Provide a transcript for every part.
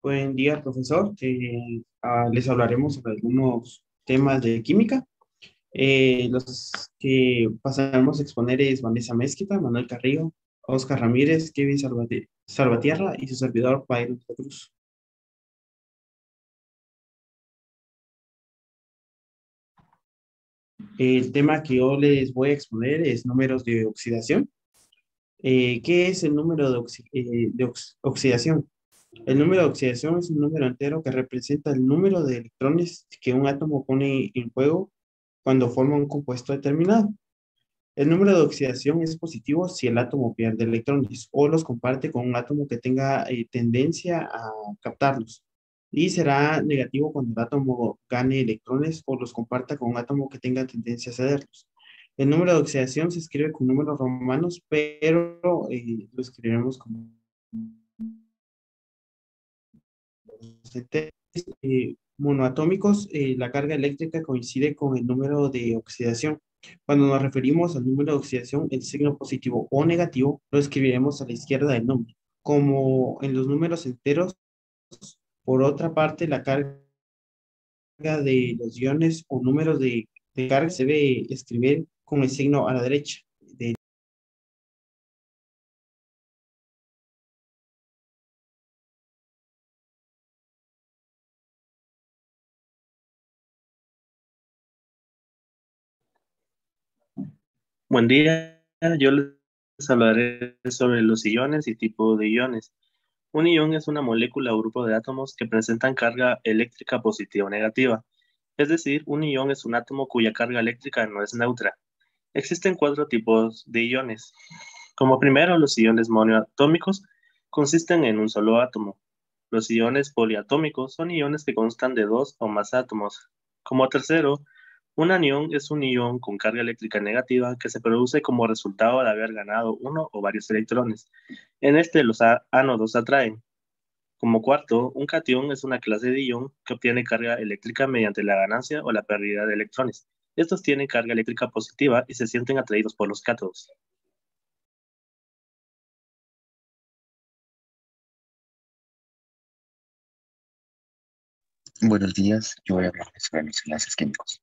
Buen día, profesor. Les hablaremos sobre algunos temas de química. Los que pasaremos a exponer es Vanessa Mezquita, Manuel Carrillo, Oscar Ramírez, Kevin Salvatierra y su servidor, Byron de la Cruz. El tema que yo les voy a exponer es números de oxidación. ¿Qué es el número de oxidación? El número de oxidación es un número entero que representa el número de electrones que un átomo pone en juego cuando forma un compuesto determinado. El número de oxidación es positivo si el átomo pierde electrones o los comparte con un átomo que tenga tendencia a captarlos. Y será negativo cuando el átomo gane electrones o los comparta con un átomo que tenga tendencia a cederlos. El número de oxidación se escribe con números romanos, pero lo escribiremos como monoatómicos. La carga eléctrica coincide con el número de oxidación. Cuando nos referimos al número de oxidación, el signo positivo o negativo lo escribiremos a la izquierda del número. Como en los números enteros, por otra parte, la carga de los iones o números de carga se debe escribir con el signo a la derecha. Buen día, yo les hablaré sobre los iones y tipo de iones. Un ion es una molécula o grupo de átomos que presentan carga eléctrica positiva o negativa. Es decir, un ion es un átomo cuya carga eléctrica no es neutra. Existen cuatro tipos de iones. Como primero, los iones monoatómicos consisten en un solo átomo. Los iones poliatómicos son iones que constan de dos o más átomos. Como tercero, un anión es un ion con carga eléctrica negativa que se produce como resultado de haber ganado uno o varios electrones. En este, los ánodos se atraen. Como cuarto, un catión es una clase de ion que obtiene carga eléctrica mediante la ganancia o la pérdida de electrones. Estos tienen carga eléctrica positiva y se sienten atraídos por los cátodos. Buenos días, yo voy a hablarles sobre los enlaces químicos.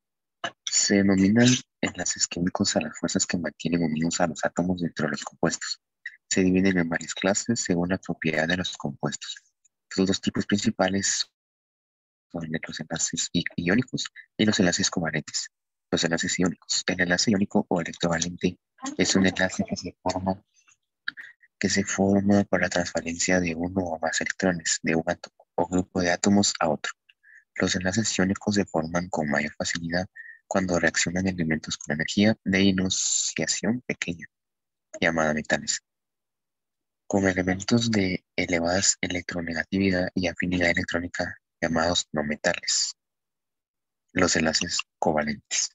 Se denominan enlaces químicos a las fuerzas que mantienen unidos a los átomos dentro de los compuestos. Se dividen en varias clases según la propiedad de los compuestos. Los dos tipos principales son los enlaces iónicos y los enlaces covalentes. Los enlaces iónicos. El enlace iónico o electrovalente es un enlace que se forma por la transferencia de uno o más electrones de un átomo o grupo de átomos a otro. Los enlaces iónicos se forman con mayor facilidad cuando reaccionan elementos con energía de ionización pequeña, llamada metales, con elementos de elevadas electronegatividad y afinidad electrónica, llamados no metales. Los enlaces covalentes.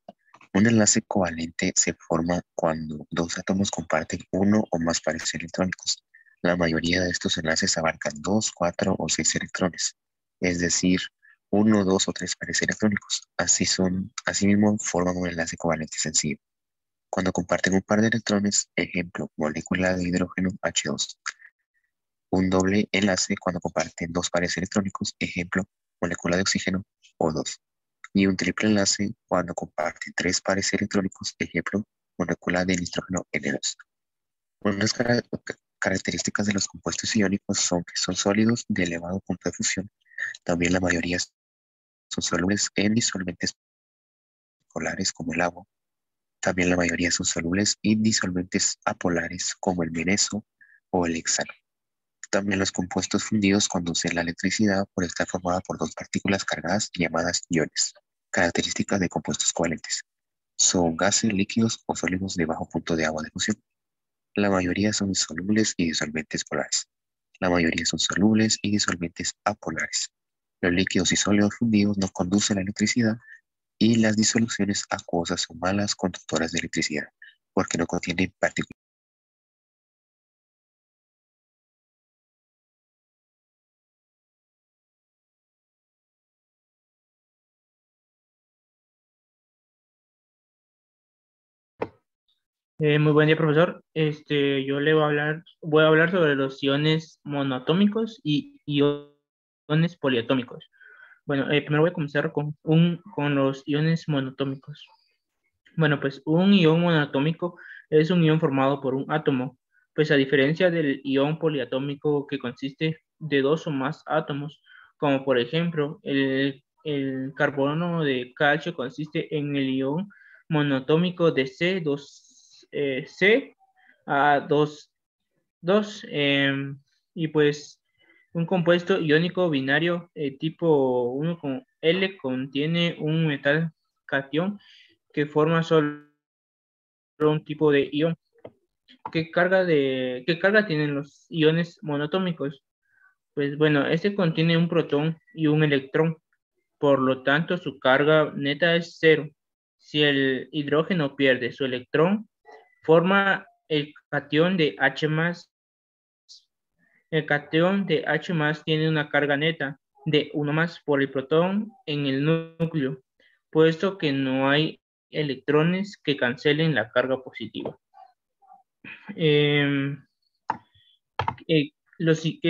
Un enlace covalente se forma cuando dos átomos comparten uno o más pares electrónicos. La mayoría de estos enlaces abarcan dos, cuatro o seis electrones, es decir, uno, dos o tres pares electrónicos. Asimismo, forman un enlace covalente sencillo. Cuando comparten un par de electrones, ejemplo, molécula de hidrógeno H2. Un doble enlace cuando comparten dos pares electrónicos, ejemplo, molécula de oxígeno O2. Y un triple enlace cuando comparten tres pares electrónicos, ejemplo, molécula de nitrógeno N2. Unas características de los compuestos iónicos son que son sólidos de elevado punto de fusión. También la mayoría son solubles en disolventes polares como el agua. También la mayoría son solubles en disolventes apolares como el meneso o el hexano. También los compuestos fundidos conducen la electricidad por estar formada por dos partículas cargadas llamadas iones. Características de compuestos covalentes. Son gases, líquidos o sólidos de bajo punto de agua de fusión. La mayoría son insolubles y disolventes polares. La mayoría son solubles y disolventes apolares. Los líquidos y sólidos fundidos no conducen la electricidad y las disoluciones acuosas son malas conductoras de electricidad porque no contienen partículas. Muy buen día, profesor. Yo le voy a hablar sobre los iones monoatómicos y iones iones poliatómicos. Bueno, primero voy a comenzar con los iones monoatómicos. Bueno, pues un ion monoatómico es un ion formado por un átomo, pues a diferencia del ion poliatómico que consiste de 2 o más átomos, como por ejemplo el carbono de calcio consiste en el ion monoatómico de C, a 2, y pues un compuesto iónico binario tipo 1 con L contiene un metal catión que forma solo un tipo de ion. ¿Qué carga tienen los iones monoatómicos? Pues bueno, este contiene un protón y un electrón, por lo tanto su carga neta es 0. Si el hidrógeno pierde su electrón, forma el catión de H+. El catión de H+ tiene una carga neta de 1+ por el protón en el núcleo, puesto que no hay electrones que cancelen la carga positiva. ¿Qué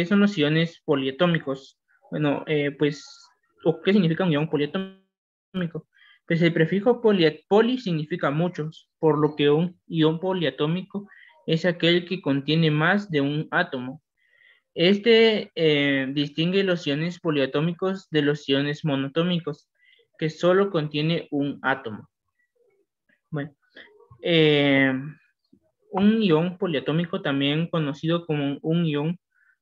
son los iones poliatómicos? Bueno, ¿qué significa un ion poliatómico? Pues el prefijo poli significa muchos, por lo que un ion poliatómico es aquel que contiene más de un átomo. Este distingue los iones poliatómicos de los iones monoatómicos, que solo contiene un átomo. Bueno, un ion poliatómico, también conocido como un ion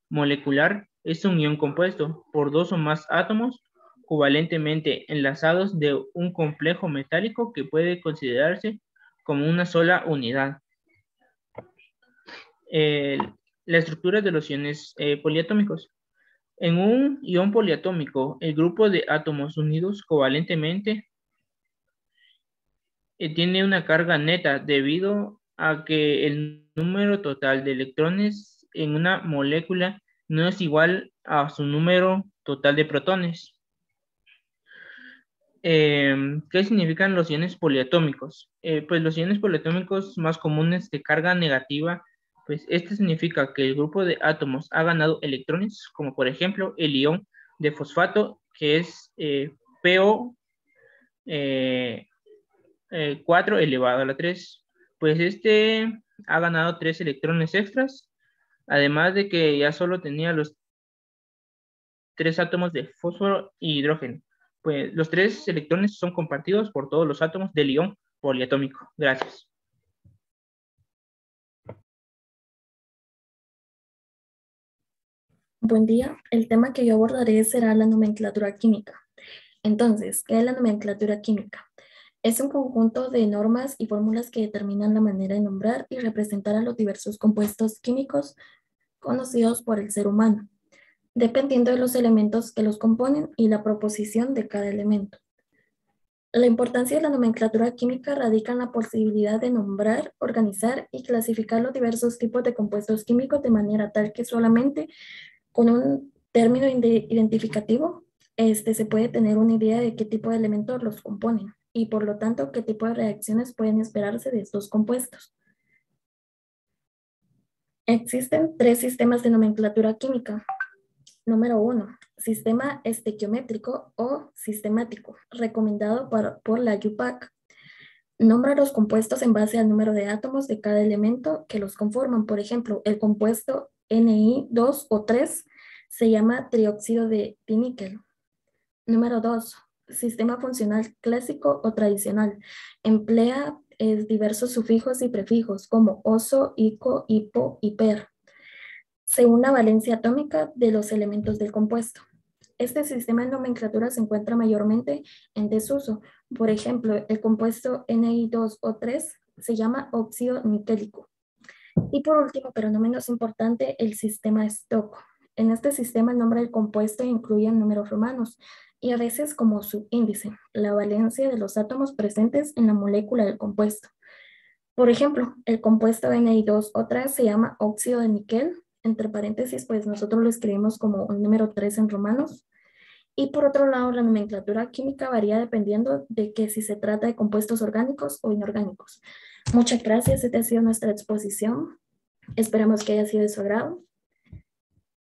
molecular, es un ion compuesto por 2 o más átomos covalentemente enlazados de un complejo metálico que puede considerarse como una sola unidad. La estructura de los iones poliatómicos. En un ion poliatómico, el grupo de átomos unidos covalentemente tiene una carga neta debido a que el número total de electrones en una molécula no es igual a su número total de protones. ¿Qué significan los iones poliatómicos? Pues los iones poliatómicos más comunes de carga negativa, pues este significa que el grupo de átomos ha ganado electrones, como por ejemplo el ion de fosfato, que es PO 4 elevado a la 3. Pues este ha ganado 3 electrones extras, además de que ya solo tenía los 3 átomos de fósforo y hidrógeno. Pues los 3 electrones son compartidos por todos los átomos del ion poliatómico. Gracias. Buen día. El tema que yo abordaré será la nomenclatura química. Entonces, ¿qué es la nomenclatura química? Es un conjunto de normas y fórmulas que determinan la manera de nombrar y representar a los diversos compuestos químicos conocidos por el ser humano, dependiendo de los elementos que los componen y la proposición de cada elemento. La importancia de la nomenclatura química radica en la posibilidad de nombrar, organizar y clasificar los diversos tipos de compuestos químicos de manera tal que solamente con un término identificativo se puede tener una idea de qué tipo de elementos los componen y por lo tanto qué tipo de reacciones pueden esperarse de estos compuestos. Existen 3 sistemas de nomenclatura química. Número 1, sistema estequiométrico o sistemático, recomendado por la UPAC. Nombra los compuestos en base al número de átomos de cada elemento que los conforman. Por ejemplo, el compuesto Ni2 o 3 se llama trióxido de diníquel. Número 2, sistema funcional clásico o tradicional. Emplea diversos sufijos y prefijos como oso, ico, hipo y per, según la valencia atómica de los elementos del compuesto. Este sistema de nomenclatura se encuentra mayormente en desuso. Por ejemplo, el compuesto Ni2 o 3 se llama óxido niquélico. Y por último, pero no menos importante, el sistema Stock. En este sistema el nombre del compuesto incluye números romanos y a veces como subíndice, la valencia de los átomos presentes en la molécula del compuesto. Por ejemplo, el compuesto Ni2 o 3 se llama óxido de níquel, entre paréntesis, pues nosotros lo escribimos como un número 3 en romanos. Y por otro lado, la nomenclatura química varía dependiendo de que si se trata de compuestos orgánicos o inorgánicos. Muchas gracias, esta ha sido nuestra exposición. Esperamos que haya sido de su agrado